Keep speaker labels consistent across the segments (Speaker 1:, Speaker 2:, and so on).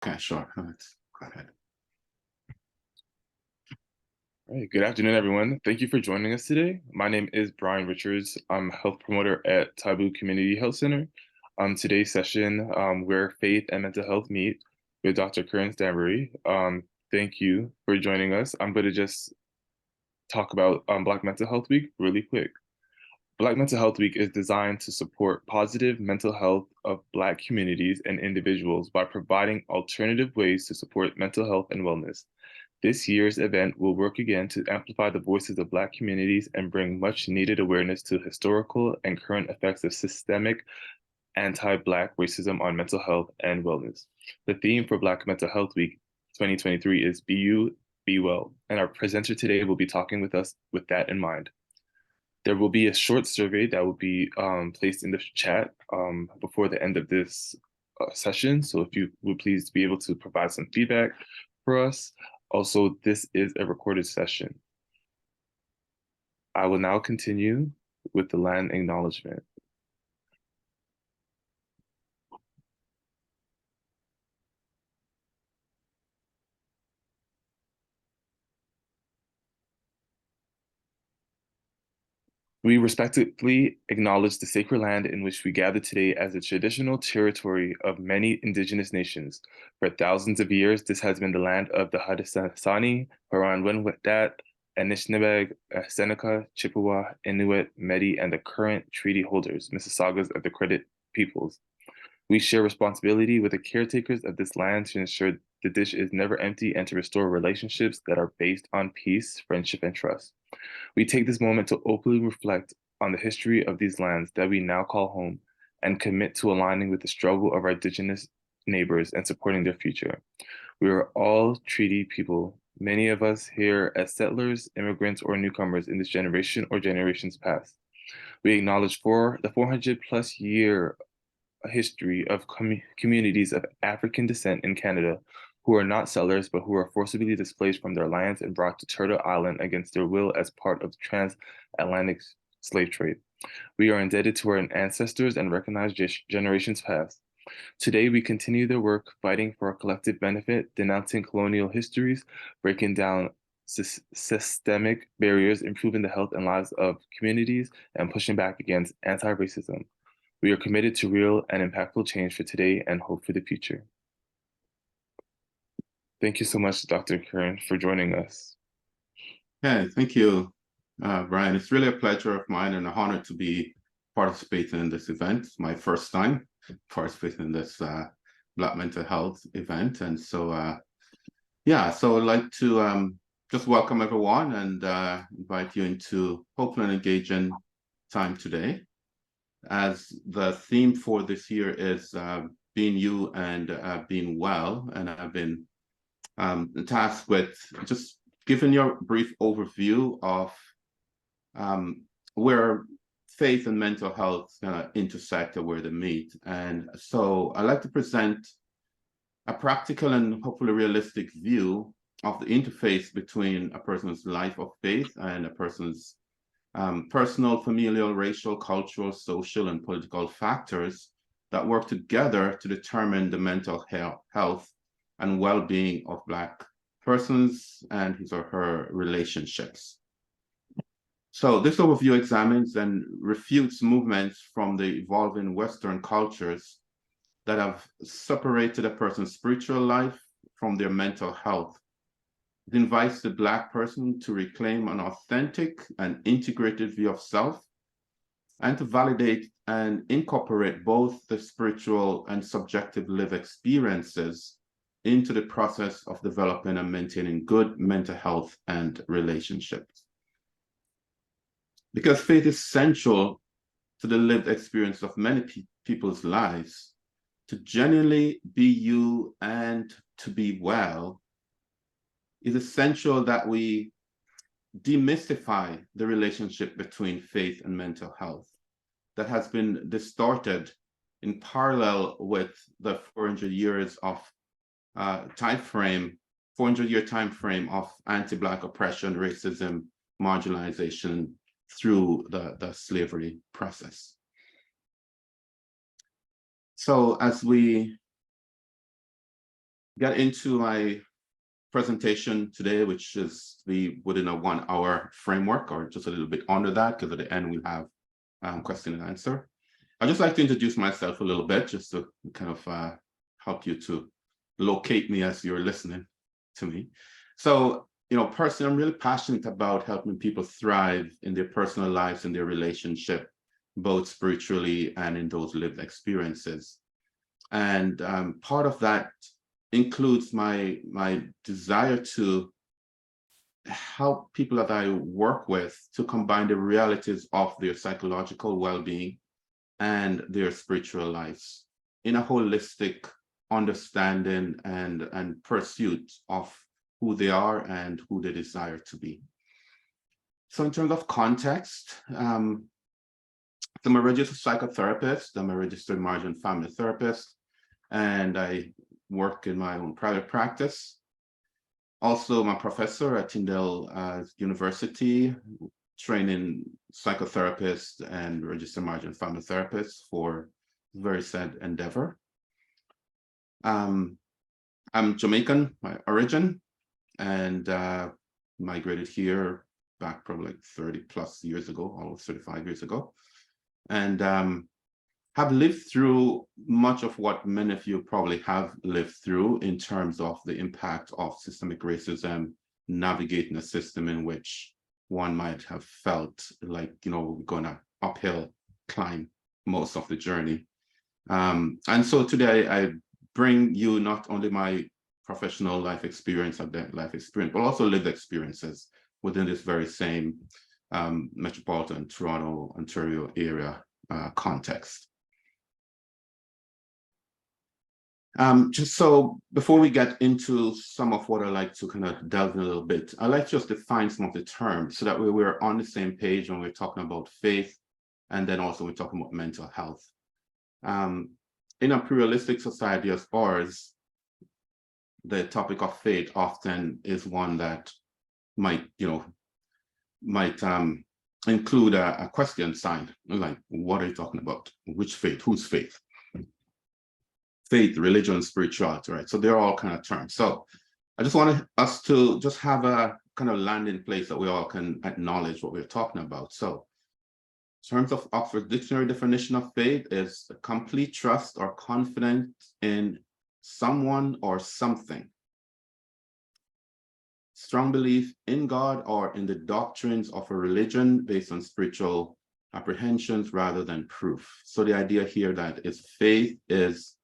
Speaker 1: Okay, sure. Let's go ahead.
Speaker 2: All right, good afternoon, everyone. Thank you for joining us today. My name is Brian Richards. I'm a health promoter at Taboo Community Health Center. On today's session, where faith and mental health meet with Dr. Karen Stanbury. Thank you for joining us. I'm going to just talk about Black Mental Health Week really quick. Black Mental Health Week is designed to support positive mental health of Black communities and individuals by providing alternative ways to support mental health and wellness. This year's event will work again to amplify the voices of Black communities and bring much needed awareness to historical and current effects of systemic anti-Black racism on mental health and wellness. The theme for Black Mental Health Week 2023 is Be You, Be Well, and our presenter today will be talking with us with that in mind. There will be a short survey that will be placed in the chat before the end of this session. So if you would please be able to provide some feedback for us. Also, this is a recorded session. I will now continue with the land acknowledgement. We respectfully acknowledge the sacred land in which we gather today as the traditional territory of many indigenous nations. For thousands of years, this has been the land of the Haudenosaunee, Huron-Wendat, Anishinaabe, Seneca, Chippewa, Inuit, Métis, and the current treaty holders, Mississaugas of the Credit Peoples. We share responsibility with the caretakers of this land to ensure the dish is never empty and to restore relationships that are based on peace, friendship, and trust. We take this moment to openly reflect on the history of these lands that we now call home and commit to aligning with the struggle of our Indigenous neighbors and supporting their future. We are all treaty people, many of us here as settlers, immigrants, or newcomers in this generation or generations past. We acknowledge the 400 plus year history of communities of African descent in Canada who are not settlers but who are forcibly displaced from their lands and brought to Turtle Island against their will as part of the transatlantic slave trade. We are indebted to our ancestors and recognize generations past. Today, we continue their work fighting for our collective benefit, denouncing colonial histories, breaking down systemic barriers, improving the health and lives of communities, and pushing back against anti-racism. We are committed to real and impactful change for today and hope for the future. Thank you so much, Dr. Karen, for joining us.
Speaker 1: Yeah, thank you, Brian. It's really a pleasure of mine and an honor to be participating in this event. It's my first time participating in this Black mental health event. And so, yeah, so I'd like to just welcome everyone and invite you into hopefully an engaging time today, as the theme for this year is being you and being well. And I've been tasked with just giving you a brief overview of where faith and mental health intersect or where they meet. And so I'd like to present a practical and hopefully realistic view of the interface between a person's life of faith and a person's personal, familial, racial, cultural, social, and political factors that work together to determine the mental health and well-being of Black persons and his or her relationships. So this overview examines and refutes movements from the evolving Western cultures that have separated a person's spiritual life from their mental health. It invites the Black person to reclaim an authentic and integrated view of self and to validate and incorporate both the spiritual and subjective lived experiences into the process of developing and maintaining good mental health and relationships. Because faith is central to the lived experience of many people's lives, to genuinely be you and to be well, it's essential that we demystify the relationship between faith and mental health that has been distorted in parallel with the 400 years of 400-year time frame of anti-Black oppression, racism, marginalization through the slavery process. So as we get into my presentation today, which is within a 1 hour framework, or just a little bit under that, because at the end we'll have question and answer. I'd just like to introduce myself a little bit, just to kind of help you to locate me as you're listening to me. So, personally, I'm really passionate about helping people thrive in their personal lives and their relationship, both spiritually and in those lived experiences. And part of that includes my desire to help people that I work with to combine the realities of their psychological well-being and their spiritual lives in a holistic understanding and pursuit of who they are and who they desire to be. So in terms of context, I'm a registered psychotherapist. I'm a registered marriage and family therapist, and I work in my own private practice. Also, I'm a professor at Tyndale University, training psychotherapists and registered marriage and family therapists for very said endeavor. I'm Jamaican by origin, and migrated here back probably like 30 plus years ago, almost 35 years ago. And have lived through much of what many of you probably have lived through in terms of the impact of systemic racism, navigating a system in which one might have felt like, we're gonna uphill climb most of the journey. And so today I bring you not only my professional life experience, but also lived experiences within this very same metropolitan Toronto, Ontario area context. Just so before we get into some of what I like to kind of delve in a little bit, I like to just define some of the terms so that we're on the same page when we're talking about faith, and then also we're talking about mental health. In a pluralistic society as ours, the topic of faith often is one that might include a question sign, like, what are you talking about? Which faith? Whose faith? Faith, religion, spirituality, right? So they're all kind of terms. So I just wanted us to just have a kind of landing place that we all can acknowledge what we're talking about. So in terms of Oxford Dictionary definition of faith is a complete trust or confidence in someone or something. Strong belief in God or in the doctrines of a religion based on spiritual apprehensions rather than proof. So the idea here that is faith is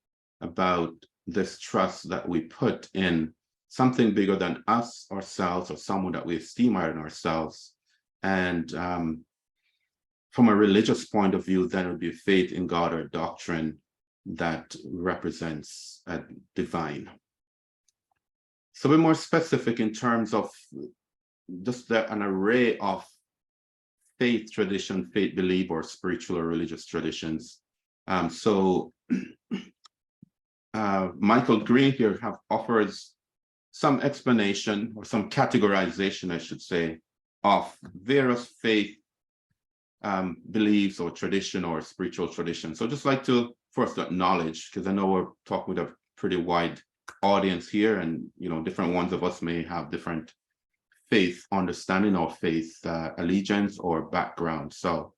Speaker 1: about this trust that we put in something bigger than us, ourselves, or someone that we esteem higher than ourselves. And from a religious point of view, then it would be faith in God or doctrine that represents a divine. So we're more specific in terms of just an array of faith tradition, faith belief, or spiritual or religious traditions. Michael Green here offers some explanation or some categorization, I should say, of various faith beliefs or tradition or spiritual tradition. So just like to first acknowledge, because I know we're talking with a pretty wide audience here, and different ones of us may have different faith understanding or faith allegiance or background. So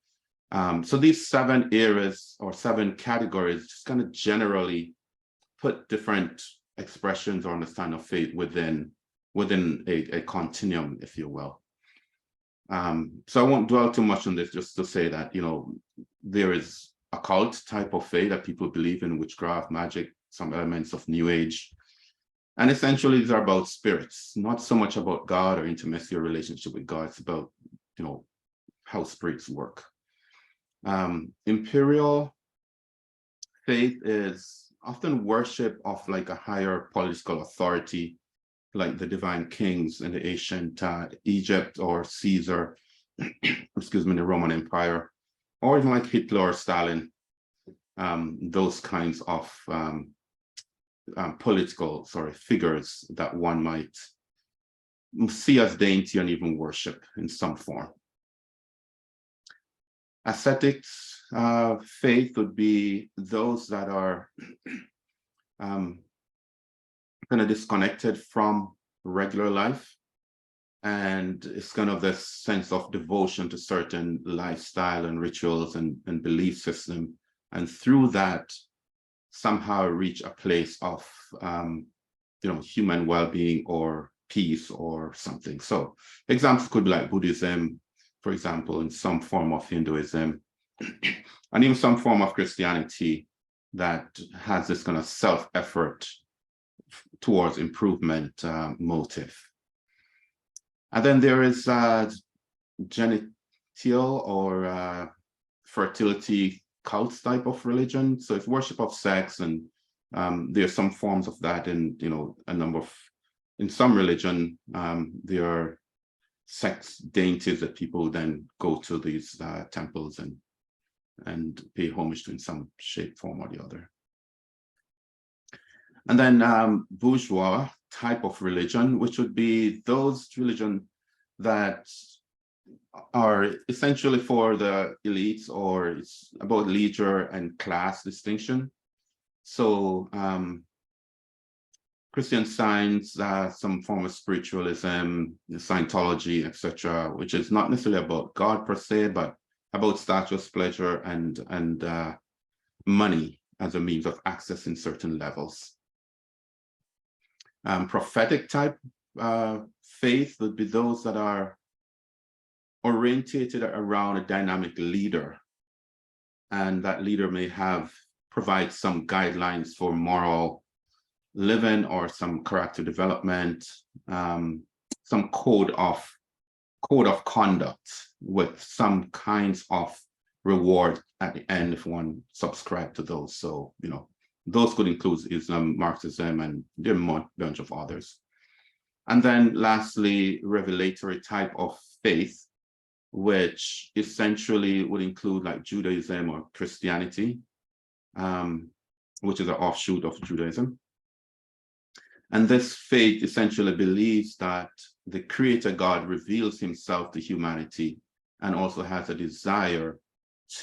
Speaker 1: these 7 areas or 7 categories just kind of generally put different expressions or understanding of faith within a continuum, if you will. So I won't dwell too much on this, just to say that there is a cult type of faith that people believe in, witchcraft, magic, some elements of New Age. And essentially these are about spirits, not so much about God or intimacy or relationship with God. It's about how spirits work. Imperial faith is often worship of like a higher political authority, like the divine kings in the ancient Egypt, or Caesar, excuse me, the Roman Empire, or even like Hitler or Stalin, those kinds of political figures that one might see as dainty and even worship in some form. Ascetics faith would be those that are kind of disconnected from regular life. And it's kind of this sense of devotion to certain lifestyle and rituals and belief system. And through that, somehow reach a place of, human well-being or peace or something. So examples could be like Buddhism, for example, in some form of Hinduism, and even some form of Christianity that has this kind of self-effort towards improvement motive. And then there is genital or fertility cult type of religion. So it's worship of sex, and there's some forms of that in, in some religion, there are sex dainties that people then go to these temples and pay homage to in some shape, form, or the other. And then bourgeois type of religion, which would be those religion that are essentially for the elites, or it's about leisure and class distinction. So Christian Science, some form of spiritualism, Scientology, etc., which is not necessarily about God per se, but about status, pleasure, and money as a means of accessing certain levels. Prophetic type faith would be those that are orientated around a dynamic leader, and that leader may provide some guidelines for moral living or some character development, some code of conduct with some kinds of reward at the end if one subscribed to those. So, those could include Islam, Marxism, and there are a bunch of others. And then lastly, revelatory type of faith, which essentially would include like Judaism or Christianity, which is an offshoot of Judaism. And this faith essentially believes that the Creator God reveals himself to humanity and also has a desire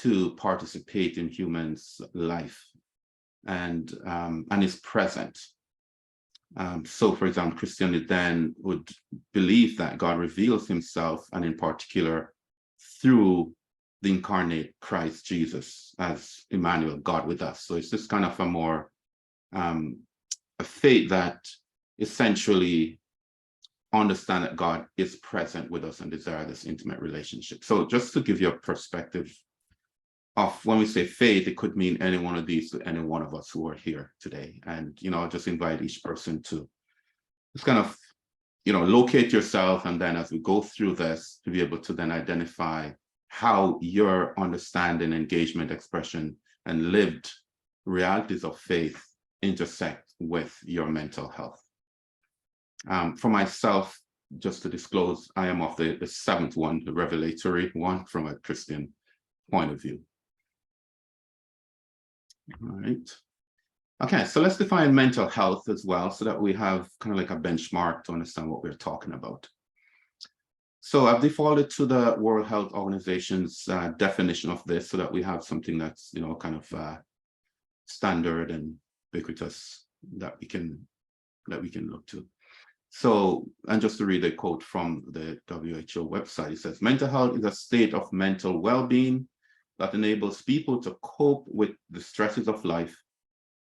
Speaker 1: to participate in humans' life and is present. So, for example, Christianity then would believe that God reveals himself, and in particular, through the incarnate Christ Jesus as Emmanuel, God with us. So it's this kind of a more a faith that essentially understand that God is present with us and desire this intimate relationship. So just to give you a perspective of when we say faith, it could mean any one of these to any one of us who are here today. And, just invite each person to just kind of, locate yourself. And then as we go through this, to be able to then identify how your understanding, engagement, expression, and lived realities of faith intersect with your mental health. For myself, just to disclose, I am of the seventh one, the revelatory one, from a Christian point of view. All right. Okay, so let's define mental health as well, so that we have kind of like a benchmark to understand what we're talking about. So I've defaulted to the World Health Organization's definition of this, so that we have something that's, kind of standard and ubiquitous that we can look to. So, and just to read a quote from the WHO website, it says, mental health is a state of mental well-being that enables people to cope with the stresses of life,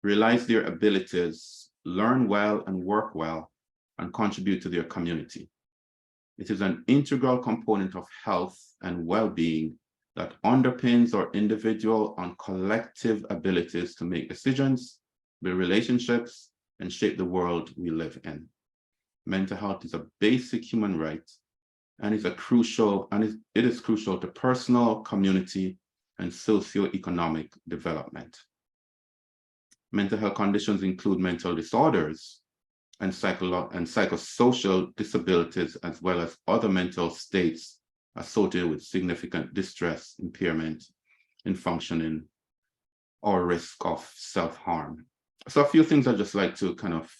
Speaker 1: realize their abilities, learn well and work well, and contribute to their community. It is an integral component of health and well-being that underpins our individual and collective abilities to make decisions, build relationships, and shape the world we live in. Mental health is a basic human right, and it is crucial to personal, community, and socioeconomic development. Mental health conditions include mental disorders and psychosocial disabilities, as well as other mental states associated with significant distress, impairment in functioning, or risk of self-harm. So a few things I'd just like to kind of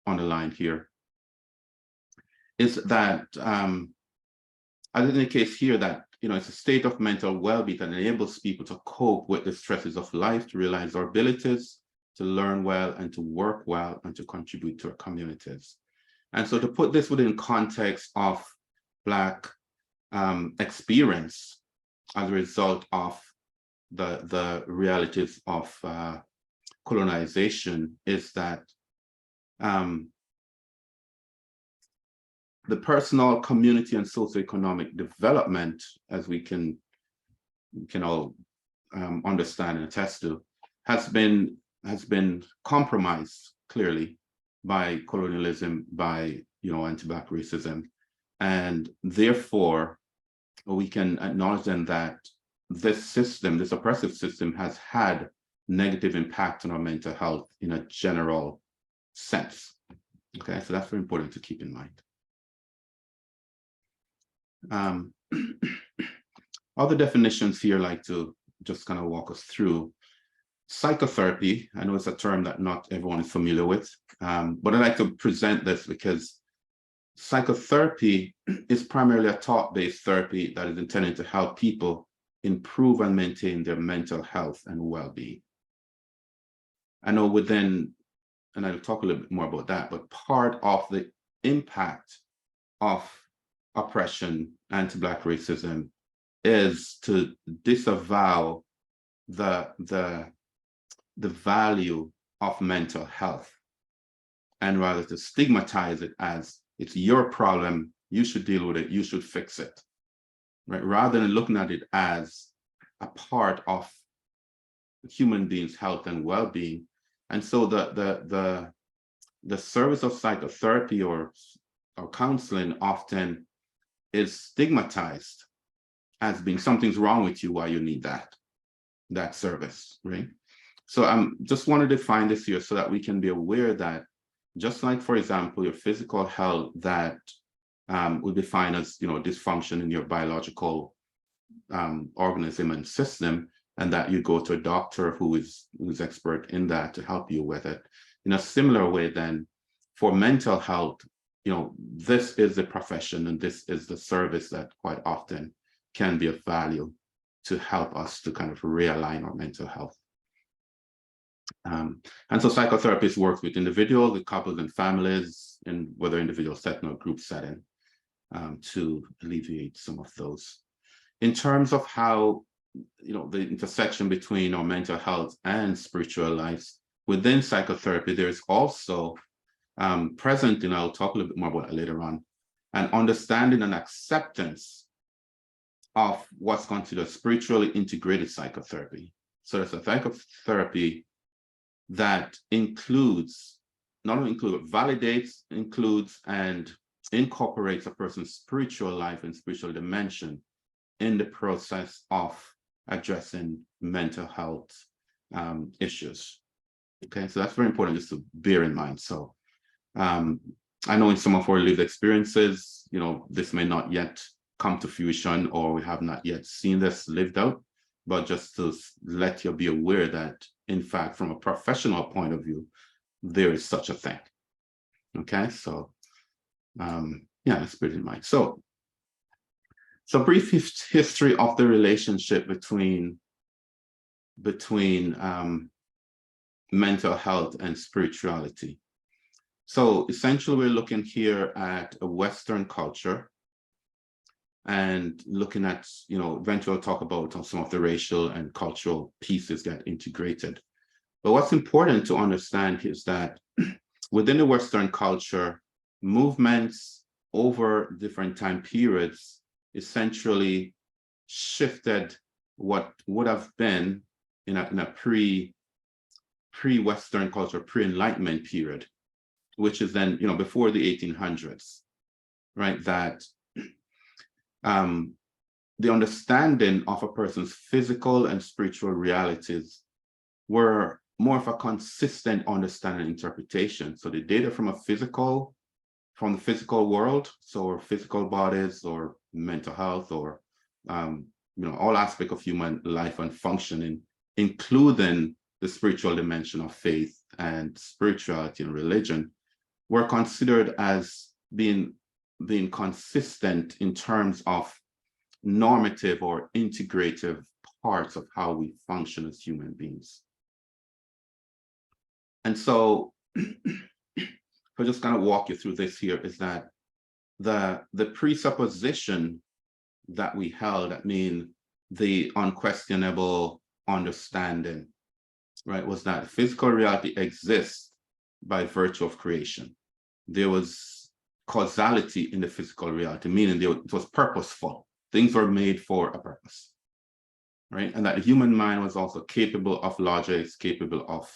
Speaker 1: underline here is that, as in the case here, that it's a state of mental well-being that enables people to cope with the stresses of life, to realize their abilities, to learn well, and to work well, and to contribute to our communities. And so to put this within context of Black experience as a result of the realities of colonization, is that the personal, community, and socioeconomic development, as we can all understand and attest to, has been compromised clearly by colonialism, by anti-Black racism, and therefore we can acknowledge then that this system, this oppressive system, has had negative impact on our mental health in a general sense. Okay, so that's very important to keep in mind. Other definitions here, like to just kind of walk us through. Psychotherapy, I know it's a term that not everyone is familiar with, but I like to present this because psychotherapy is primarily a thought-based therapy that is intended to help people improve and maintain their mental health and well-being. I know within, and I'll talk a little bit more about that, but part of the impact of oppression, anti-Black racism, is to disavow the value of mental health, and rather to stigmatize it as it's your problem, you should deal with it, you should fix it, right? Rather than looking at it as a part of human beings' health and well-being. And so the service of psychotherapy or counseling often is stigmatized as being something's wrong with you, why you need that service, right? So I just want to define this here so that we can be aware that, just like, for example, your physical health that would define as dysfunction in your biological organism and system, and that you go to a doctor who's expert in that to help you with it. In a similar way, then, for mental health, this is the profession and this is the service that quite often can be of value to help us to kind of realign our mental health. And so psychotherapists work with individuals, with couples and families, in whether individual setting or group setting, to alleviate some of those. In terms of how the intersection between our mental health and spiritual lives within psychotherapy, there's also present, and I'll talk a little bit more about it later on, an understanding and acceptance of what's considered spiritually integrated psychotherapy. So there's a psychotherapy that includes, not only includes, validates, includes, and incorporates a person's spiritual life and spiritual dimension in the process of addressing mental health issues. Okay, so that's very important just to bear in mind. So I know in some of our lived experiences, this may not yet come to fruition, or we have not yet seen this lived out, but just to let you be aware that, in fact, from a professional point of view, there is such a thing. Okay, so yeah, let's bear it in mind. So brief history of the relationship between mental health and spirituality. So essentially, we're looking here at a Western culture and looking at, eventually I'll talk about some of the racial and cultural pieces that integrated. But what's important to understand is that within the Western culture, movements over different time periods essentially shifted what would have been in a pre-Western culture, pre-Enlightenment period, which is then, before the 1800s, right? That the understanding of a person's physical and spiritual realities were more of a consistent understanding and interpretation. So the data from the physical world, so our physical bodies or mental health or all aspects of human life and functioning, including the spiritual dimension of faith and spirituality and religion, were considered as being consistent in terms of normative or integrative parts of how we function as human beings. And so I'll just kind of walk you through this here, is that the presupposition that we held, that mean the unquestionable understanding, right, was that physical reality exists by virtue of creation. There was causality in the physical reality, meaning it was purposeful. Things were made for a purpose, right? And that the human mind was also capable of logic, capable of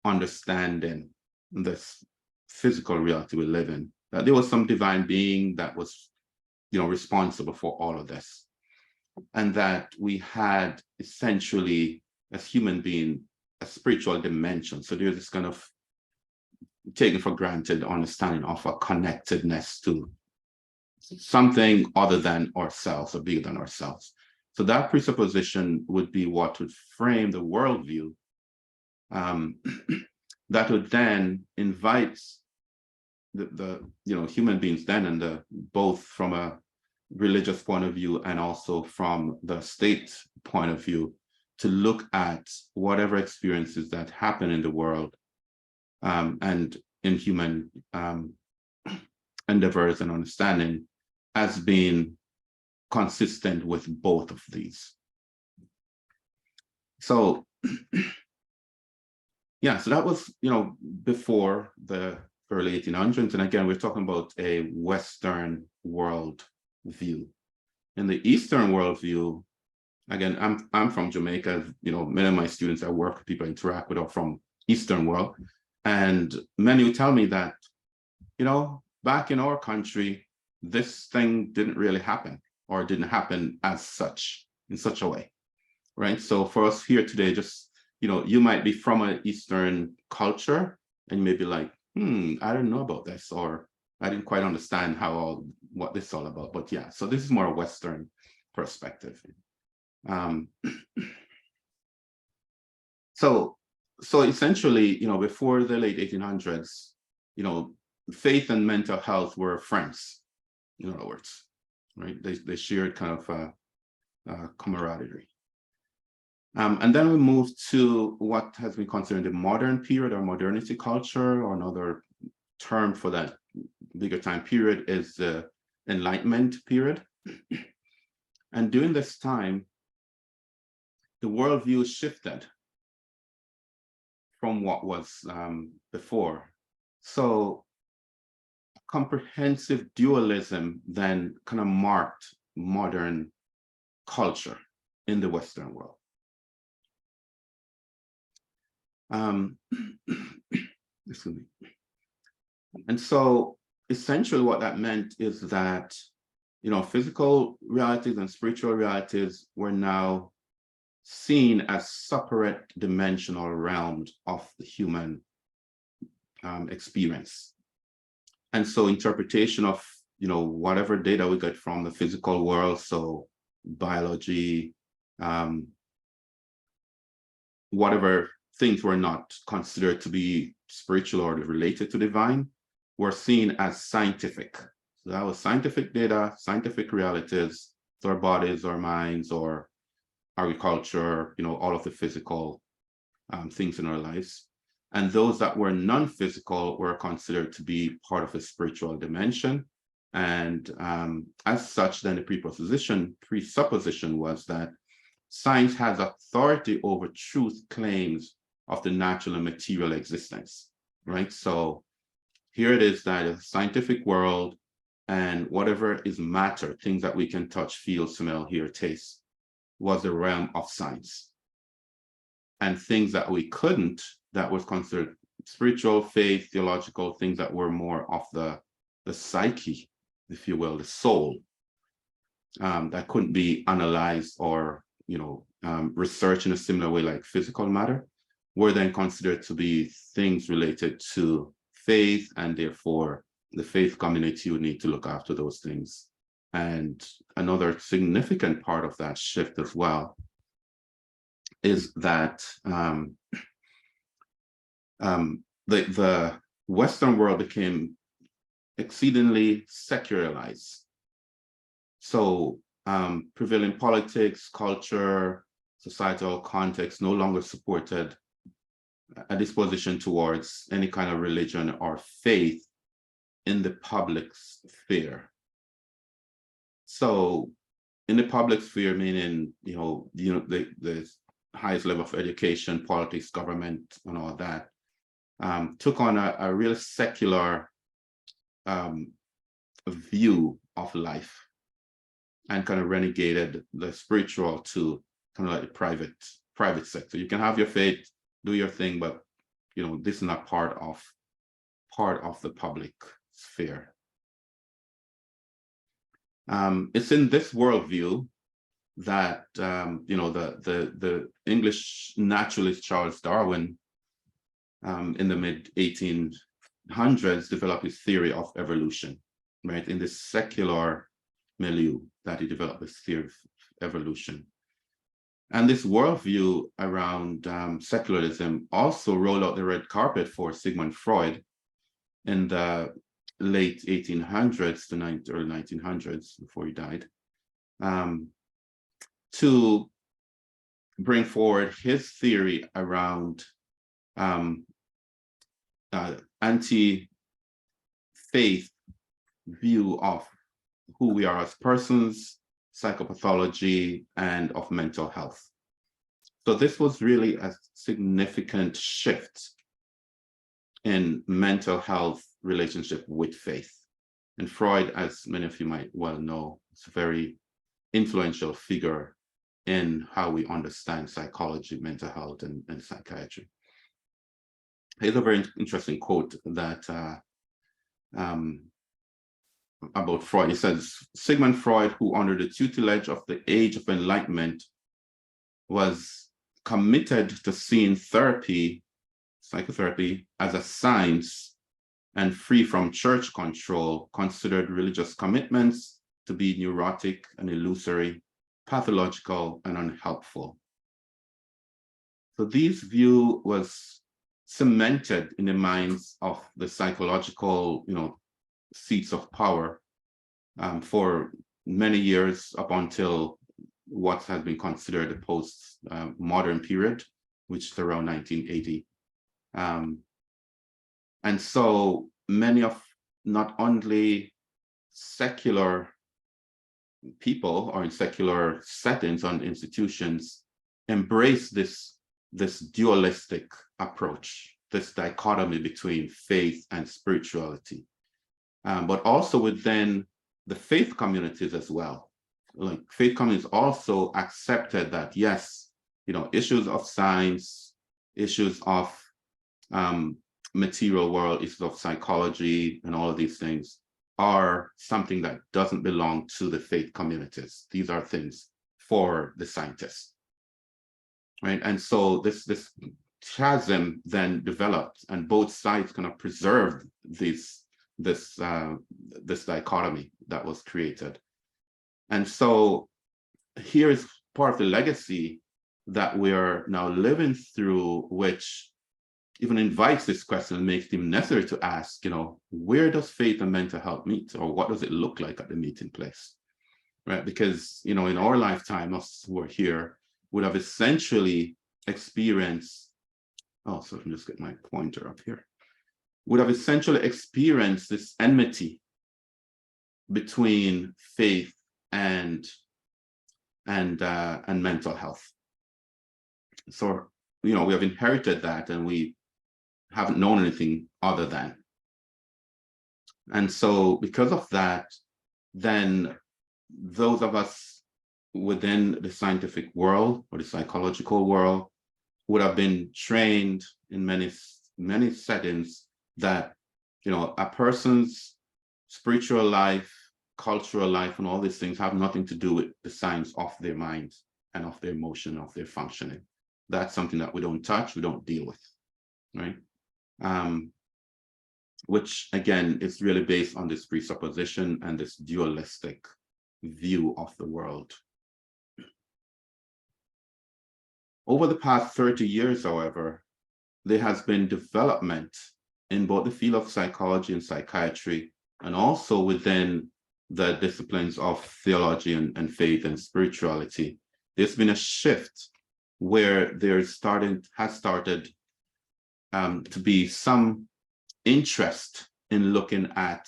Speaker 1: understanding this physical reality we live in, that there was some divine being that was, responsible for all of this. And that we had essentially, as human being, a spiritual dimension. So there's this kind of taken for granted understanding of a connectedness to something other than ourselves or bigger than ourselves. So that presupposition would be what would frame the worldview that would then invite the human beings then, and both from a religious point of view and also from the state point of view, to look at whatever experiences that happen in the world and in human endeavors and understanding as being consistent with both of these. So yeah, so that was, before the early 1800s. And again, we're talking about a Western world view. In the Eastern world view, again, I'm from Jamaica. Many of my students I work with, people I interact with, are from Eastern world. And many will tell me that, back in our country, this thing didn't really happen, or didn't happen as such, in such a way, right? So for us here today, just, you might be from an Eastern culture and you may be like, I don't know about this, or I didn't quite understand what this is all about. But yeah, so this is more a Western perspective. So essentially, before the late 1800s, faith and mental health were friends, in other words, right? They shared kind of camaraderie. And then we moved to what has been considered the modern period, or modernity culture, or another term for that bigger time period is the Enlightenment period. And during this time, the worldview shifted from what was before. So comprehensive dualism then kind of marked modern culture in the Western world. Excuse me. And so essentially what that meant is that, physical realities and spiritual realities were now seen as separate dimensional realms of the human experience. And so interpretation of, whatever data we get from the physical world, so biology, whatever things were not considered to be spiritual or related to divine, were seen as scientific. So that was scientific data, scientific realities, so our bodies, our minds, or agriculture, all of the physical things in our lives. And those that were non-physical were considered to be part of a spiritual dimension. And as such, then the presupposition was that science has authority over truth claims of the natural and material existence, right? So here it is that a scientific world, and whatever is matter, things that we can touch, feel, smell, hear, taste, was the realm of science. And things that we couldn't, that was considered spiritual, faith, theological, things that were more of the psyche, if you will, the soul, that couldn't be analyzed or researched in a similar way like physical matter, were then considered to be things related to faith, and therefore the faith community would need to look after those things. And another significant part of that shift as well is that the Western world became exceedingly secularized. So prevailing politics, culture, societal context no longer supported a disposition towards any kind of religion or faith in the public sphere. So in the public sphere, meaning, the highest level of education, politics, government, and all that, took on a real secular view of life and kind of renegated the spiritual to kind of like the private sector. You can have your faith, do your thing, but this is not part of the public sphere. It's in this worldview that the English naturalist Charles Darwin in the mid-1800s developed his theory of evolution, right? In this secular milieu that he developed this theory of evolution. And this worldview around secularism also rolled out the red carpet for Sigmund Freud in the late 1800s to early 1900s, before he died, to bring forward his theory around anti-faith view of who we are as persons, psychopathology, and of mental health. So this was really a significant shift in mental health relationship with faith. And Freud, as many of you might well know, is a very influential figure in how we understand psychology, mental health, and psychiatry. Here's a very interesting quote that about Freud. He says, Sigmund Freud, who under the tutelage of the Age of Enlightenment was committed to seeing psychotherapy, as a science and free from church control, considered religious commitments to be neurotic and illusory, pathological and unhelpful. So this view was cemented in the minds of the psychological, seats of power for many years, up until what has been considered the post-modern period, which is around 1980. And so many of not only secular people or in secular settings and institutions embrace this dualistic approach, this dichotomy between faith and spirituality, but also within the faith communities as well. Like faith communities also accepted that, yes, issues of science, issues of material world, issues of psychology, and all of these things are something that doesn't belong to the faith communities. These are things for the scientists, right? And so this chasm then developed, and both sides kind of preserved this dichotomy that was created. And so here is part of the legacy that we are now living through, which even invites this question and makes it necessary to ask, where does faith and mental health meet, or what does it look like at the meeting place, right? Because, in our lifetime, us who are here would have essentially experienced, so let me just get my pointer up here, would have essentially experienced this enmity between faith and mental health. So, we have inherited that, and we haven't known anything other than. And so because of that, then those of us within the scientific world or the psychological world would have been trained in many settings that, a person's spiritual life, cultural life, and all these things have nothing to do with the science of their mind and of their emotion, of their functioning. That's something that we don't touch, we don't deal with, right? Which again is really based on this presupposition and this dualistic view of the world. Over the past 30 years, however, there has been development in both the field of psychology and psychiatry, and also within the disciplines of theology and faith and spirituality. There's been a shift where has started to be some interest in looking at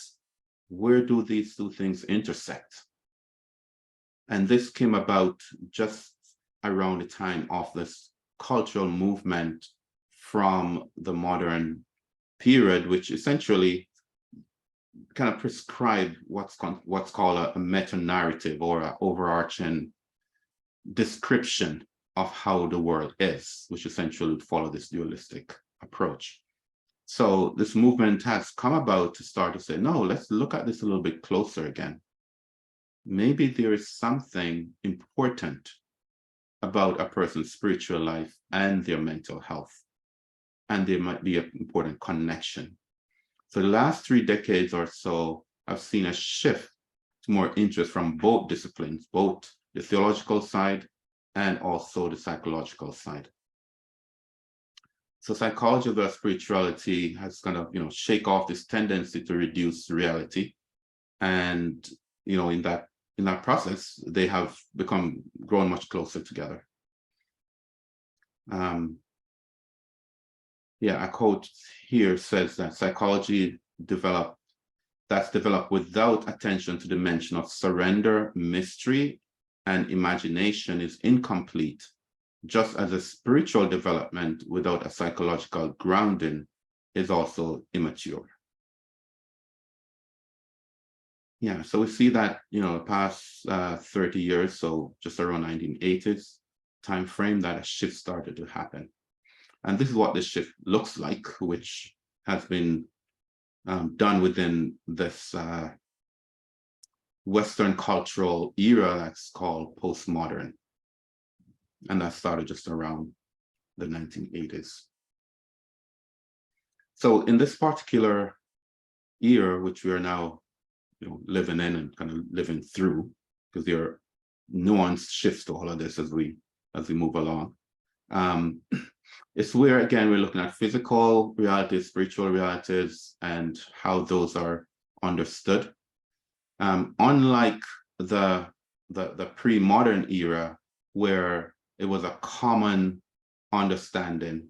Speaker 1: where do these two things intersect. And this came about just around the time of this cultural movement from the modern period, which essentially kind of prescribed what's called a meta-narrative, or an overarching description of how the world is, which essentially would follow this dualistic approach. So this movement has come about to start to say, no, let's look at this a little bit closer again. Maybe there is something important about a person's spiritual life and their mental health, and there might be an important connection. So the last 3 decades or so, I've seen a shift to more interest from both disciplines, both the theological side and also the psychological side. So psychology of spirituality has kind of, shake off this tendency to reduce reality. And, in that process, they have grown much closer together. A quote here says that psychology that's developed without attention to the dimension of surrender, mystery, and imagination is incomplete, just as a spiritual development without a psychological grounding is also immature. So we see that, the past 30 years, so just around 1980s time frame, that a shift started to happen. And this is what this shift looks like, which has been done within this Western cultural era that's called postmodern. And that started just around the 1980s. So in this particular era, which we are now living in and kind of living through, because there are nuanced shifts to all of this as we move along. It's where, again, we're looking at physical realities, spiritual realities, and how those are understood. Unlike the pre-modern era, where it was a common understanding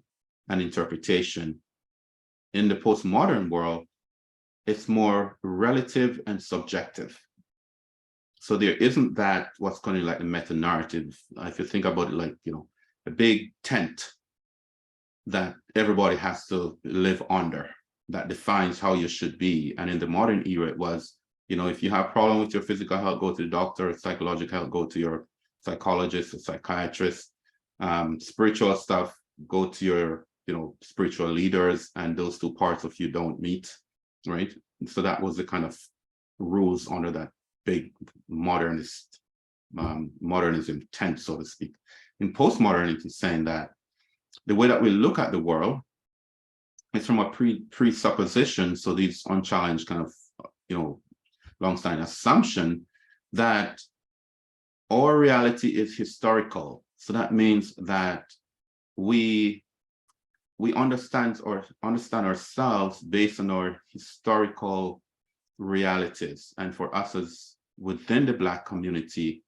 Speaker 1: and interpretation, in the postmodern world, it's more relative and subjective. So there isn't that what's kind of like the meta-narrative. If you think about it like, a big tent that everybody has to live under, that defines how you should be. And in the modern era, it was, if you have a problem with your physical health, go to the doctor. Psychological health, go to your psychologist or psychiatrist. Spiritual stuff, go to your, spiritual leaders, and those two parts of you don't meet, right? So that was the kind of rules under that big modernism tent, so to speak. In postmodernity, saying that the way that we look at the world is from a presupposition, so these unchallenged kind of, long-standing assumption that our reality is historical. So that means that we understand ourselves based on our historical realities. And for us as within the Black community,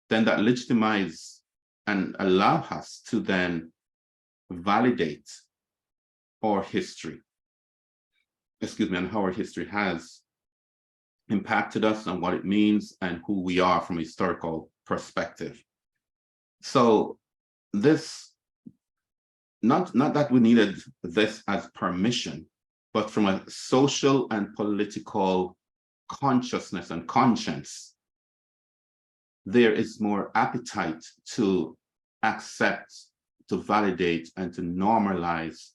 Speaker 1: then that legitimizes and allow us to then validate our history, and how our history has impacted us and what it means and who we are from a historical perspective. So this, not that we needed this as permission, but from a social and political consciousness and conscience, there is more appetite to accept, to validate, and to normalize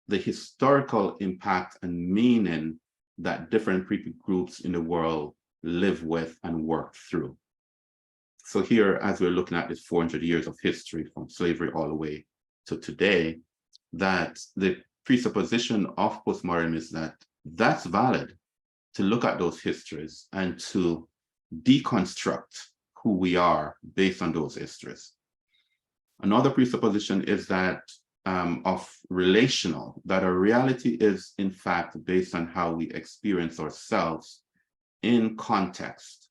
Speaker 1: the historical impact and meaning that different people groups in the world live with and work through. So here, as we're looking at this 400 years of history from slavery all the way to today, that the presupposition of postmodernism is that that's valid, to look at those histories and to deconstruct who we are based on those histories. Another presupposition is that of relational, that our reality is in fact based on how we experience ourselves in context.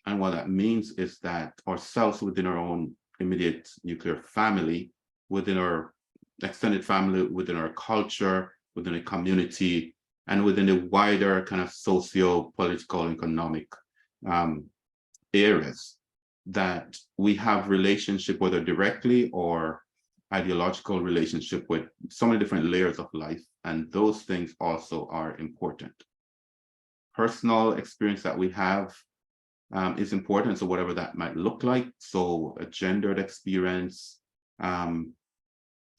Speaker 1: And what that means is that ourselves within our own immediate nuclear family, within our extended family, within our culture, within a community, and within the wider kind of socio-political, economic areas, that we have relationship, whether directly or ideological relationship, with so many different layers of life, and those things also are important. Personal experience that we have is important, so whatever that might look like. So a gendered experience,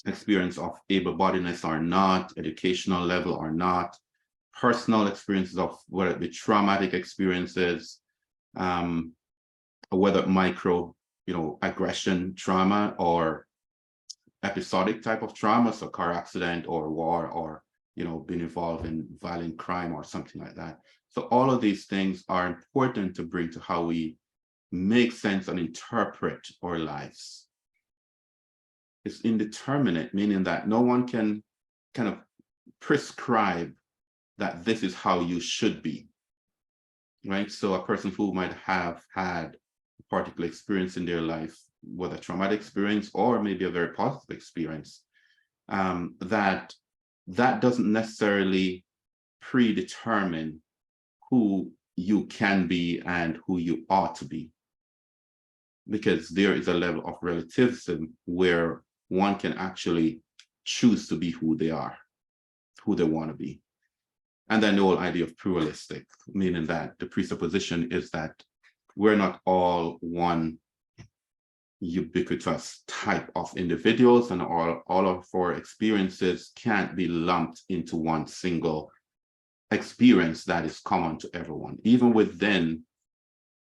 Speaker 1: experience of able-bodiedness or not, educational level or not, personal experiences of whether it be traumatic experiences, whether micro, aggression trauma, or episodic type of trauma, so car accident or war, or being involved in violent crime or something like that. So all of these things are important to bring to how we make sense and interpret our lives. It's indeterminate, meaning that no one can kind of prescribe that this is how you should be, right? So a person who might have had a particular experience in their life, whether traumatic experience or maybe a very positive experience, that doesn't necessarily predetermine who you can be and who you ought to be, because there is a level of relativism where one can actually choose to be who they are, who they want to be. And then the whole idea of pluralistic, meaning that the presupposition is that we're not all one ubiquitous type of individuals, and all of our experiences can't be lumped into one single experience that is common to everyone, even within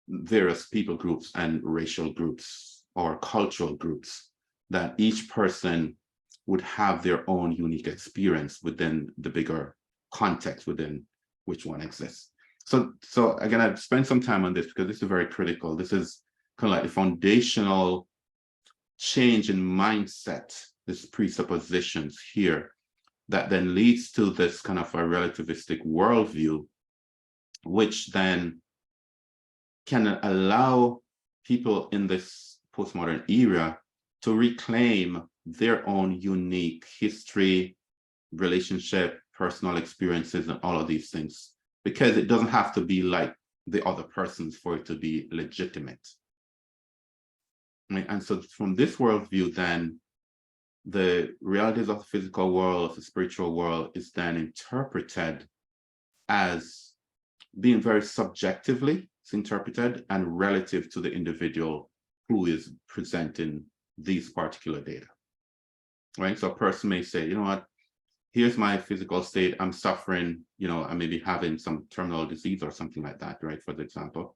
Speaker 1: various people groups and racial groups or cultural groups, that each person would have their own unique experience within the bigger context within which one exists. So again, I've spent some time on this because this is very critical. This is kind of like the foundational change in mindset, this presuppositions here, that then leads to this kind of a relativistic worldview, which then can allow people in this postmodern era to reclaim their own unique history, relationship, personal experiences, and all of these things, because it doesn't have to be like the other person's for it to be legitimate. Right? And so from this worldview, then the realities of the physical world, of the spiritual world, is then interpreted as being very subjectively, it's interpreted, and relative to the individual who is presenting these particular data, right? So a person may say, you know what, here's my physical state, I'm suffering, I may be having some terminal disease or something like that, right, for example.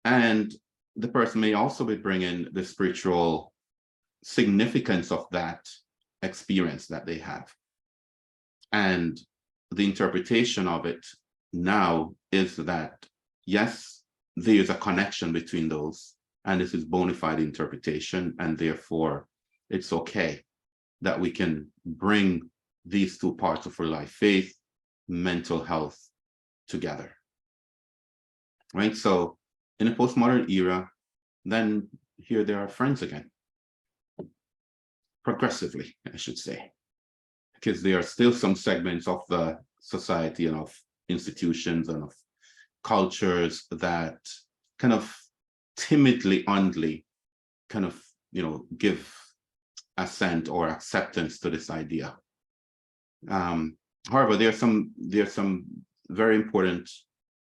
Speaker 1: And the person may also be bringing the spiritual significance of that experience that they have. And the interpretation of it now is that, yes, there's a connection between those, and this is bona fide interpretation, and therefore it's okay that we can bring these two parts of our life, faith, mental health, together, right? So in a postmodern era, then here there are friends again, progressively, I should say, because there are still some segments of the society and of institutions and of cultures that kind of timidly, only kind of, give assent or acceptance to this idea. However, there are some very important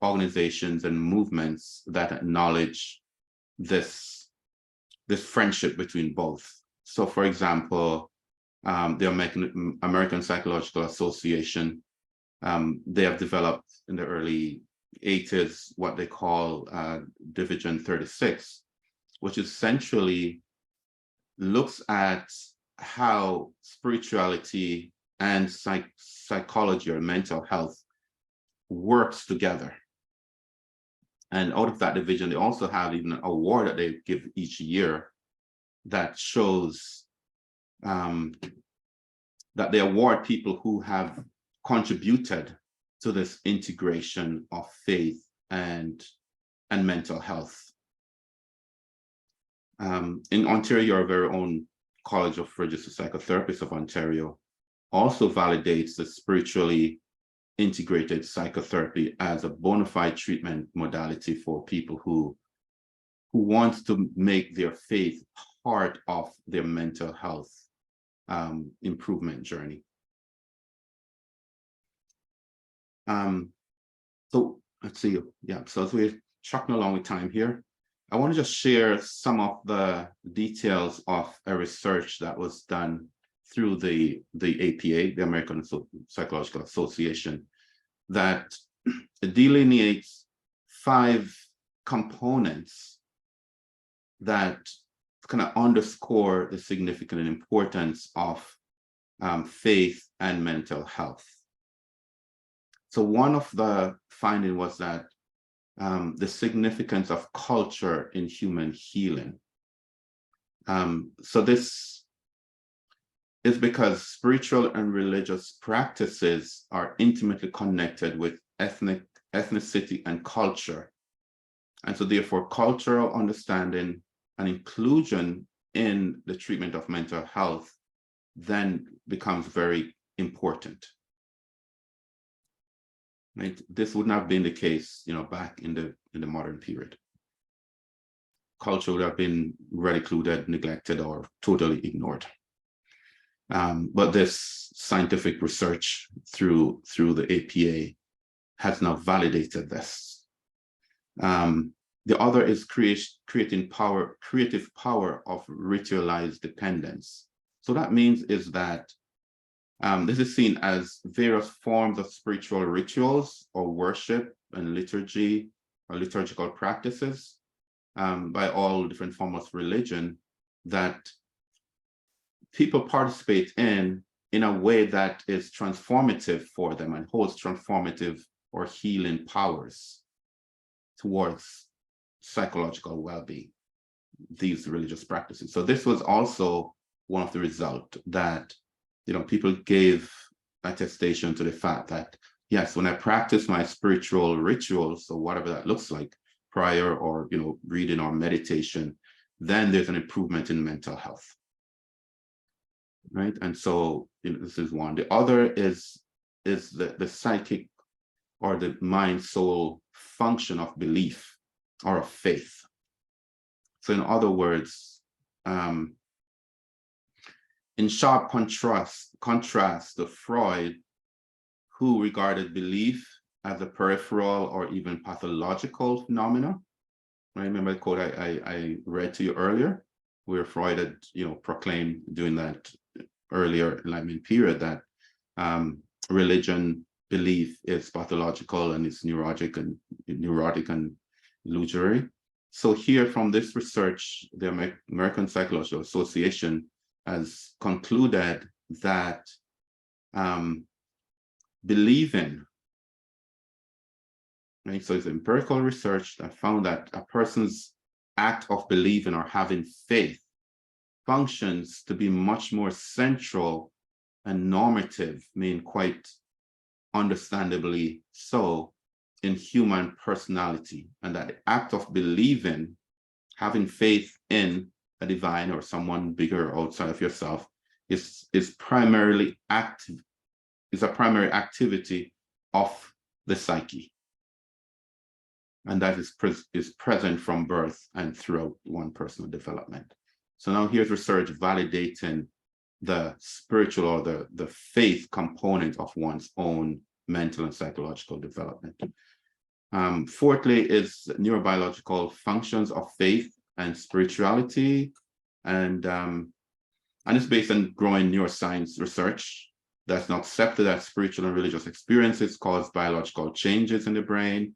Speaker 1: organizations and movements that acknowledge this friendship between both. So, for example, the American Psychological Association, they have developed in the early 80s what they call Division 36, which essentially looks at how spirituality and psychology or mental health works together. And out of that division, they also have even an award that they give each year that shows that they award people who have contributed to this integration of faith and mental health. In Ontario, our very own College of Registered Psychotherapists of Ontario also validates the spiritually integrated psychotherapy as a bona fide treatment modality for people who want to make their faith part of their mental health improvement journey. So let's see, so as we're trucking along with time here, I want to just share some of the details of a research that was done through the APA, the American Psychological Association, that delineates 5 components that kind of underscore the significant importance of faith and mental health. So one of the findings was that the significance of culture in human healing. So this is because spiritual and religious practices are intimately connected with ethnicity and culture. And so therefore, cultural understanding and inclusion in the treatment of mental health then becomes very important. Right? This would not have been the case, back in the modern period. Culture would have been ridiculed, neglected, or totally ignored. But this scientific research through the APA has now validated this. The other is creative power of ritualized dependence. So that means is that this is seen as various forms of spiritual rituals or worship and liturgy or liturgical practices by all different forms of religion that people participate in a way that is transformative for them and holds transformative or healing powers towards psychological well-being, these religious practices. So this was also one of the results that people gave attestation to the fact that, yes, when I practice my spiritual rituals, so whatever that looks like, prayer or reading or meditation, then there's an improvement in mental health. Right? And so this is one. The other is the psychic or the mind-soul function of belief or of faith. So in other words, in sharp contrast to Freud, who regarded belief as a peripheral or even pathological phenomena. I remember the quote I read to you earlier, where Freud had proclaimed during that earlier Enlightenment period that religion, belief is pathological and it's neurotic and illusory. So here from this research, the American Psychological Association has concluded that believing, right? So it's empirical research that found that a person's act of believing or having faith functions to be much more central and normative, quite understandably so, in human personality, and that the act of believing, having faith in a divine or someone bigger outside of yourself, is primarily active, is a primary activity of the psyche, and that is present from birth and throughout one personal development. So now here's research validating the spiritual or the faith component of one's own mental and psychological development. Fourthly is neurobiological functions of faith and spirituality, and it's based on growing neuroscience research that's now accepted that spiritual and religious experiences cause biological changes in the brain,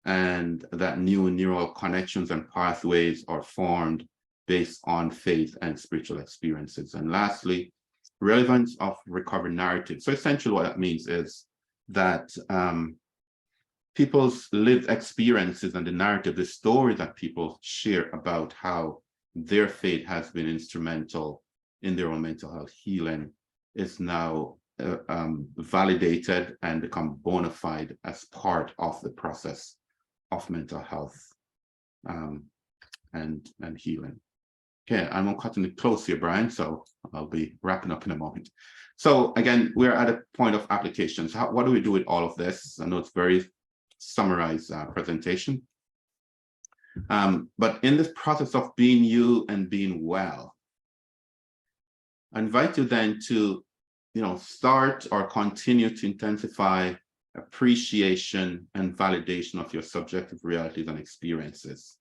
Speaker 1: and that new neural connections and pathways are formed based on faith and spiritual experiences. And lastly, relevance of recovery narrative. So essentially what that means is that people's lived experiences and the narrative, the story that people share about how their faith has been instrumental in their own mental health healing is now validated and become bona fide as part of the process of mental health and healing. Okay, I'm cutting it close here, Brian, so I'll be wrapping up in a moment. So again, we're at a point of applications. What do we do with all of this? I know it's very summarized presentation. But in this process of being you and being well, I invite you then to, start or continue to intensify appreciation and validation of your subjective realities and experiences.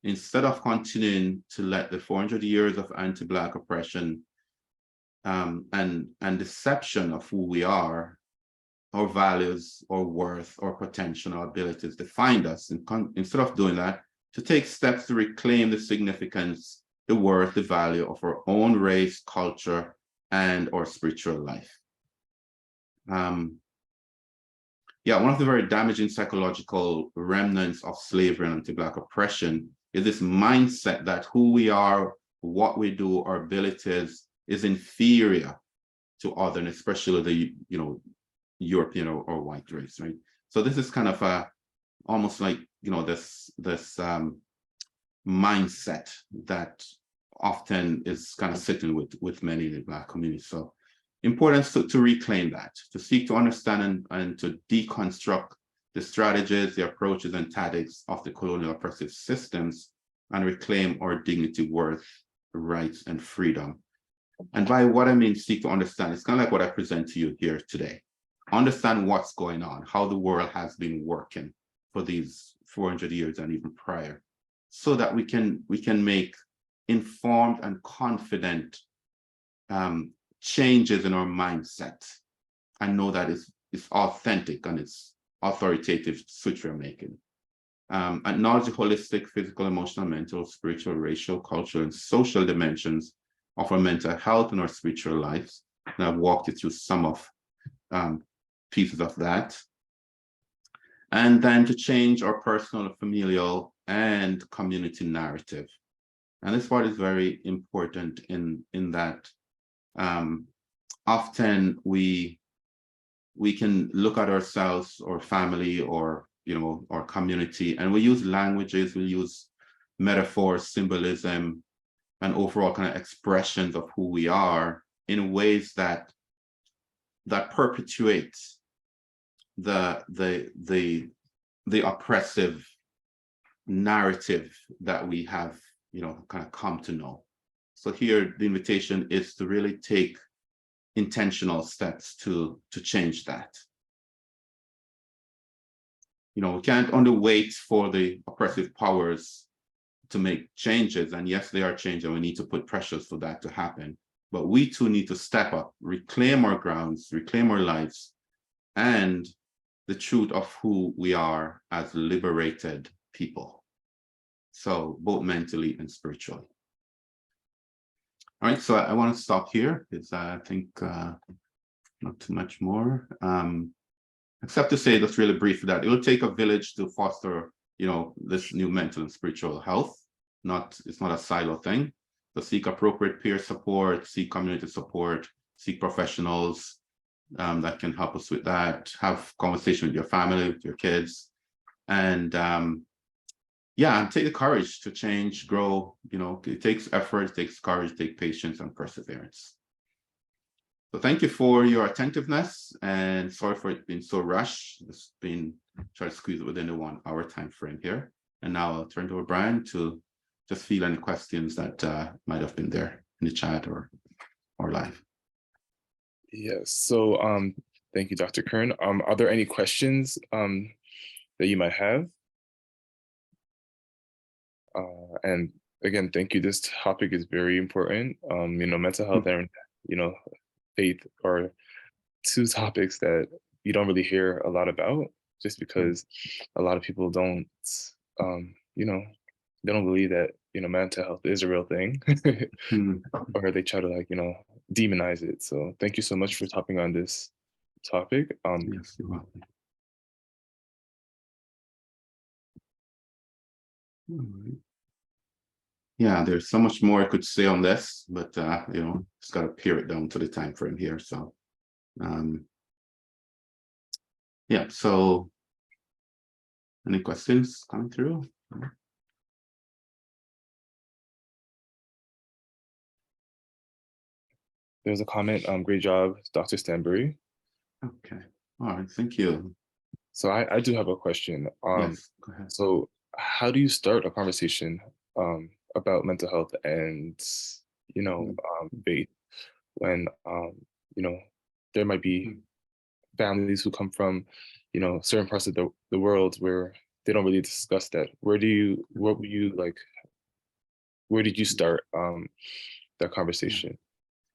Speaker 1: Instead of continuing to let the 400 years of anti-Black oppression and deception of who we are, our values, our worth, our potential, our abilities define us, instead of doing that, to take steps to reclaim the significance, the worth, the value of our own race, culture, and our spiritual life. Yeah, one of the very damaging psychological remnants of slavery and anti-Black oppression is this mindset that who we are, what we do, our abilities is inferior to other, and especially the European or white race, right? So this is kind of almost like this mindset that often is kind of sitting with many in the Black community. So importance to reclaim that, to seek to understand and to deconstruct the strategies, the approaches and tactics of the colonial oppressive systems and reclaim our dignity, worth, rights, and freedom. And by what I mean seek to understand, it's kind of like what I present to you here today. Understand what's going on, how the world has been working for these 400 years and even prior, so that we can make informed and confident changes in our mindset and know that it's authentic and it's authoritative switch we're making. Acknowledge the holistic, physical, emotional, mental, spiritual, racial, cultural, and social dimensions of our mental health and our spiritual lives. And I've walked you through some of pieces of that. And then to change our personal, familial, and community narrative. And this part is very important in that often we can look at ourselves or family or our community, and we use languages, we use metaphors, symbolism, and overall kind of expressions of who we are in ways that perpetuates the oppressive narrative that we have kind of come to know. So here the invitation is to really take intentional steps to change that. We can't only wait for the oppressive powers to make changes, and yes, they are changing. We need to put pressures for that to happen, but we too need to step up, reclaim our grounds, reclaim our lives, and the truth of who we are as liberated people. So both mentally and spiritually. All right, so I want to stop here because I think not too much more, except to say just really briefly that it will take a village to foster, this new mental and spiritual health. It's not a silo thing. So seek appropriate peer support, seek community support, seek professionals that can help us with that. Have conversation with your family, with your kids, and yeah, and take the courage to change, grow. It takes effort, it takes courage, it takes patience and perseverance. So thank you for your attentiveness, and sorry for it being so rushed. It's been trying to squeeze it within the 1 hour time frame here. And now I'll turn to O'Brien to just field any questions that might have been there in the chat or live.
Speaker 2: Yes. So thank you, Dr. Kern. Are there any questions that you might have? And again, thank you. This topic is very important. Mental health and faith are two topics that you don't really hear a lot about, just because a lot of people don't, they don't believe that mental health is a real thing, or they try to demonize it. So thank you so much for talking on this topic.
Speaker 1: Yes, you're welcome. All right. Yeah, there's so much more I could say on this, but just got to pare it down to the time frame here. So yeah, so any questions coming through?
Speaker 2: There's a comment. Great job, Dr. Stanbury.
Speaker 1: Okay. All right. Thank you.
Speaker 2: So I do have a question.
Speaker 1: Yes. Go ahead.
Speaker 2: So how do you start a conversation about mental health and
Speaker 1: Mm,
Speaker 2: faith when there might be
Speaker 1: mm,
Speaker 2: families who come from certain parts of the world where they don't really discuss that. What were you like? Where did you
Speaker 1: mm.
Speaker 2: start that
Speaker 1: Yeah.
Speaker 2: conversation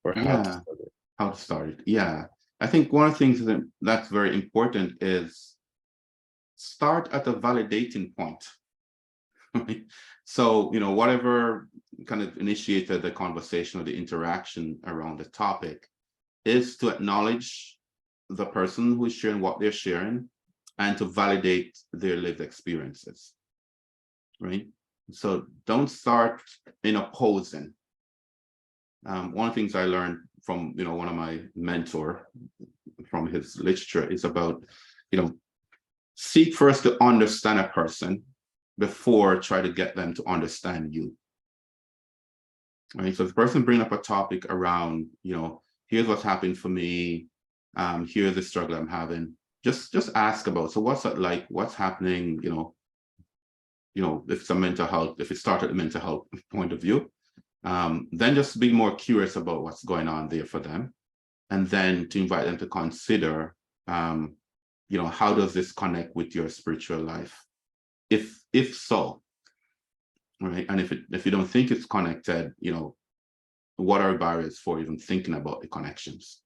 Speaker 2: or how to
Speaker 1: Yeah.
Speaker 2: start it?
Speaker 1: How to start it. Yeah. I think one of the things that's very important is start at a validating point. Right? So, whatever kind of initiated the conversation or the interaction around the topic is to acknowledge the person who is sharing what they're sharing and to validate their lived experiences, right? So don't start in opposing. One of the things I learned from, one of my mentor from his literature is about, seek first to understand a person before try to get them to understand you. Right. So if the person bring up a topic around, here's what's happening for me, here's the struggle I'm having. Just ask about. So what's that like? What's happening? If it's a mental health, if it started a mental health point of view, then just be more curious about what's going on there for them, and then to invite them to consider, how does this connect with your spiritual life? If so, right? And if you don't think it's connected, what are barriers for even thinking about the connections?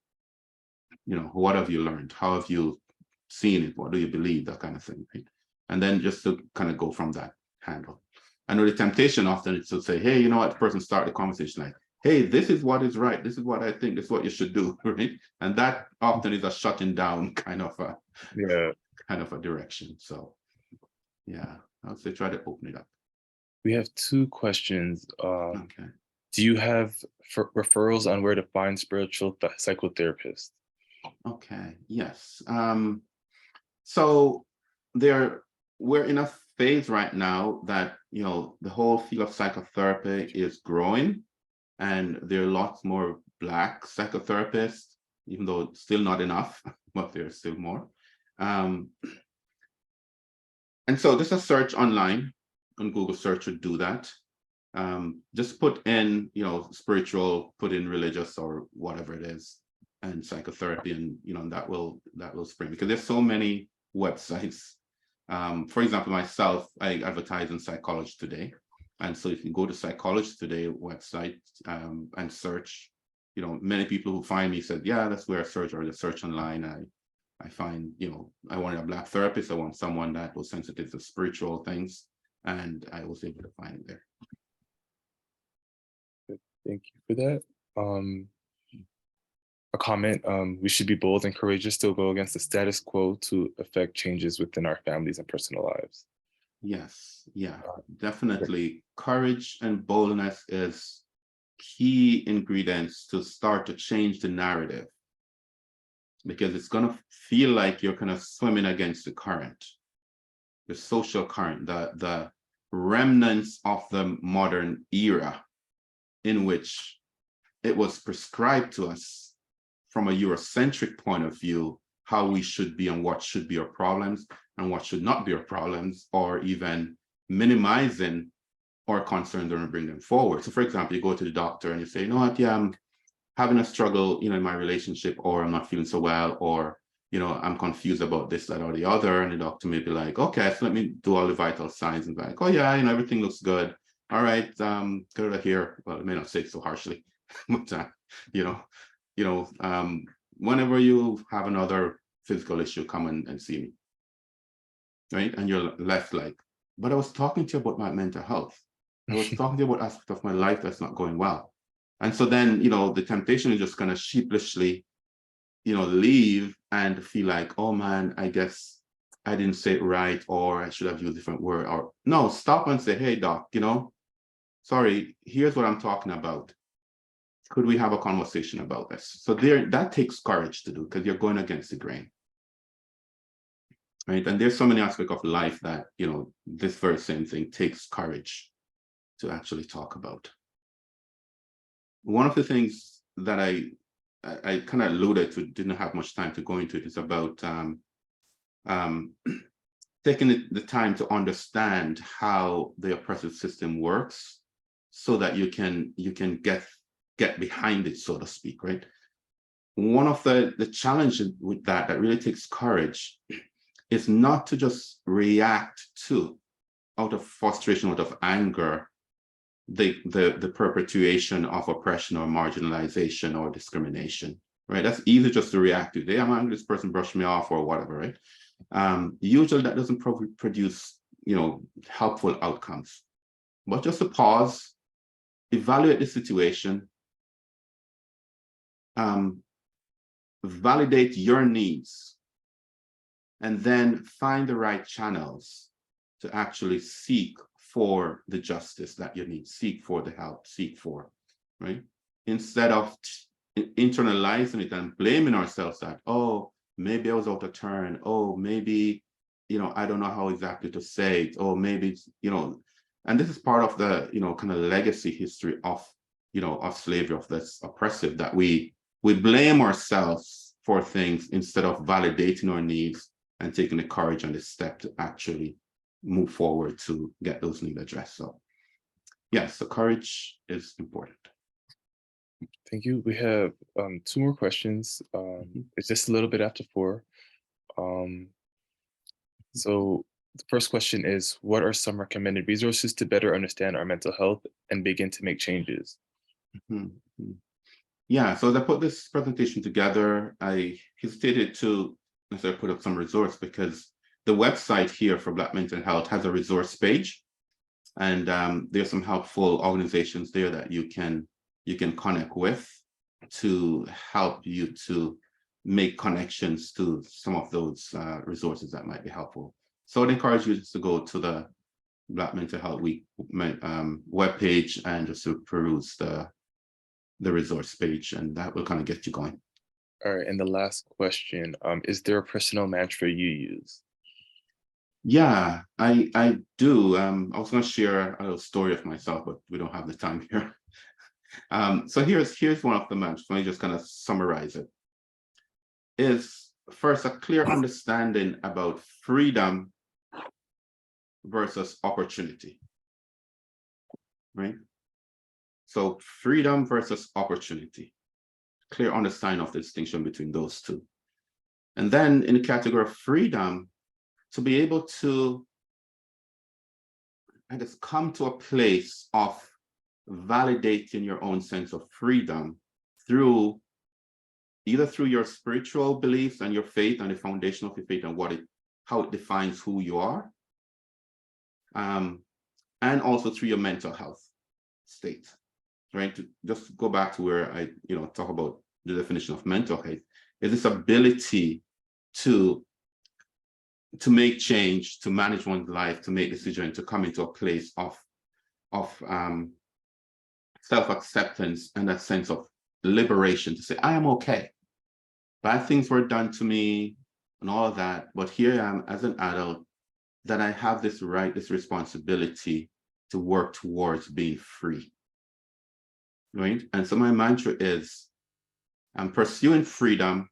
Speaker 1: What have you learned? How have you seen it? What do you believe? That kind of thing, right? And then just to kind of go from that handle. I know the temptation often is to say, hey, you know what? The person start the conversation like, hey, this is what is right. This is what I think. This is what you should do, right? And that often is a shutting down
Speaker 2: Yeah,
Speaker 1: kind of a direction. So yeah, I would say try to open it up.
Speaker 2: we have two questions.
Speaker 1: Okay.
Speaker 2: Do you have referrals on where to find spiritual psychotherapists?
Speaker 1: Okay. Yes. So there, we're in a phase right now that the whole field of psychotherapy is growing, and there are lots more Black psychotherapists, even though still not enough, but there's still more. Um, and so just a search online on Google search would do that. Just put in, spiritual, put in religious or whatever it is, and psychotherapy, and that will spring, because there's so many websites. For example, myself, I advertise in Psychology Today, and so if you go to Psychology Today website, and search, many people who find me said, yeah, that's where I search, or just search online. I find, I wanted a Black therapist. I want someone that was sensitive to spiritual things, and I was able to find it there.
Speaker 2: Thank you for that. A comment, we should be bold and courageous to go against the status quo to affect changes within our families and personal lives.
Speaker 1: Yes, yeah,
Speaker 2: Great.
Speaker 1: definitely. Courage and boldness is key ingredients to start to change the narrative, because it's going to feel like you're kind of swimming against the current, the social current, the remnants of the modern era in which it was prescribed to us from a Eurocentric point of view how we should be and what should be our problems and what should not be our problems, or even minimizing our concerns and bring them forward. So for example, you go to the doctor and you say, you know what, yeah, I'm having a struggle, in my relationship, or I'm not feeling so well, or I'm confused about this, that, or the other. And the doctor may be like, okay, so let me do all the vital signs, and be like, oh yeah, everything looks good. All right, go to here. Well, it may not say it so harshly, but you know, whenever you have another physical issue, come and see me. Right. And you're left like, but I was talking to you about my mental health. I was talking to you about aspect of my life that's not going well. And so then, the temptation is just kind of sheepishly, leave and feel like, oh man, I guess I didn't say it right, or I should have used a different word. Or no, stop and say, hey doc, sorry, here's what I'm talking about. Could we have a conversation about this? So that takes courage to do, because you're going against the grain. Right. And there's so many aspects of life that, this very same thing takes courage to actually talk about. One of the things that I I kind of alluded to, didn't have much time to go into it. It's about um, taking the time to understand how the oppressive system works, so that you can get behind it, so to speak, right? One of the challenges with that really takes courage is not to just react to, out of frustration, out of anger, the perpetuation of oppression or marginalization or discrimination, right? That's easy just to react to. Hey, I'm angry, this person brushed me off or whatever, right? Usually that doesn't produce, helpful outcomes. But just to pause, evaluate the situation, validate your needs, and then find the right channels to actually seek for the justice that you need, seek for the help, seek for, right? Instead of internalizing it and blaming ourselves that, oh, maybe I was out of turn. Oh, maybe, I don't know how exactly to say it. Oh, maybe, and this is part of the, kind of legacy history of, of slavery, of this oppressive, that we blame ourselves for things instead of validating our needs and taking the courage and the step to actually move forward to get those needs addressed. So yes, the courage is important.
Speaker 2: Thank you. We have 2 more questions. It's just a little bit after 4. So the first question is, what are some recommended resources to better understand our mental health and begin to make changes?
Speaker 1: Mm-hmm. Yeah, so as I put this presentation together, I hesitated to necessarily put up some resource, because the website here for Black Mental Health has a resource page, and there's some helpful organizations there that you can connect with to help you to make connections to some of those resources that might be helpful. So I'd encourage you just to go to the Black Mental Health Week webpage and just to peruse the resource page, and that will kind of get you going.
Speaker 2: All right, and the last question, is there a personal mantra you use?
Speaker 1: Yeah, I do. I was going to share a little story of myself, but we don't have the time here. So here's one of the mantras. Let me just kind of summarize it. Is first a clear understanding about freedom versus opportunity, right? So freedom versus opportunity. Clear understanding of the distinction between those two. And then in the category of freedom, to be able to, I guess, come to a place of validating your own sense of freedom through either through your spiritual beliefs and your faith and the foundation of your faith and how it defines who you are, and also through your mental health state, right? To just go back to where I talk about the definition of mental health, is this ability to make change, to manage one's life, to make decisions, to come into a place of self-acceptance and that sense of liberation, to say, I am okay. Bad things were done to me and all of that, but here I am as an adult, that I have this right, this responsibility to work towards being free, right? And so my mantra is, I'm pursuing freedom.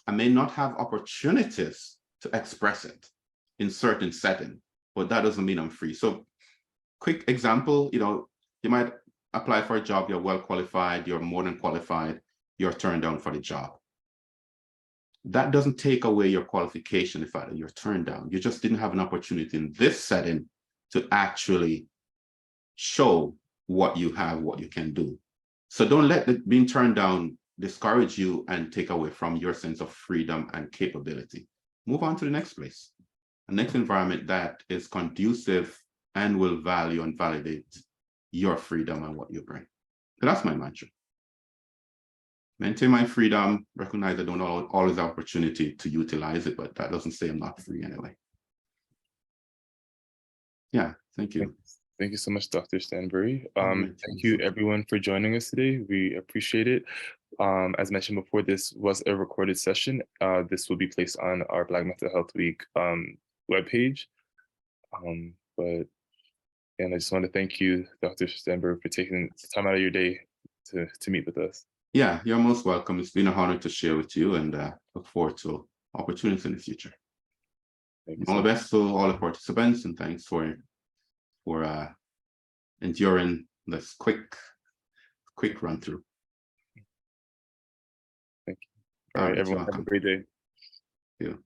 Speaker 1: I may not have opportunities to express it in certain setting, but that doesn't mean I'm free. So quick example, you might apply for a job, you're well qualified, you're more than qualified, you're turned down for the job. That doesn't take away your qualification, the fact that you're turned down. You just didn't have an opportunity in this setting to actually show what you have, what you can do. So don't let being turned down discourage you and take away from your sense of freedom and capability. Move on to the next place, a next environment that is conducive and will value and validate your freedom and what you bring. So that's my mantra. Maintain my freedom, recognize I don't always have opportunity to utilize it, but that doesn't say I'm not free anyway. Yeah, thank you.
Speaker 2: Thank you so much, Dr. Stanbury. Thank you everyone for joining us today. We appreciate it. As mentioned before, this was a recorded session. This will be placed on our Black Mental Health Week webpage. And I just want to thank you, Dr. Stanbury, for taking the time out of your day to meet with us.
Speaker 1: Yeah, you're most welcome. It's been an honor to share with you, and look forward to opportunities in the future.
Speaker 2: Thank you
Speaker 1: All
Speaker 2: so
Speaker 1: the
Speaker 2: much.
Speaker 1: best to all the participants, and thanks for enduring this quick run through.
Speaker 2: Thank you.
Speaker 1: All
Speaker 2: All right,
Speaker 1: right, you're
Speaker 2: everyone, have a
Speaker 1: welcome.
Speaker 2: great day.
Speaker 1: You.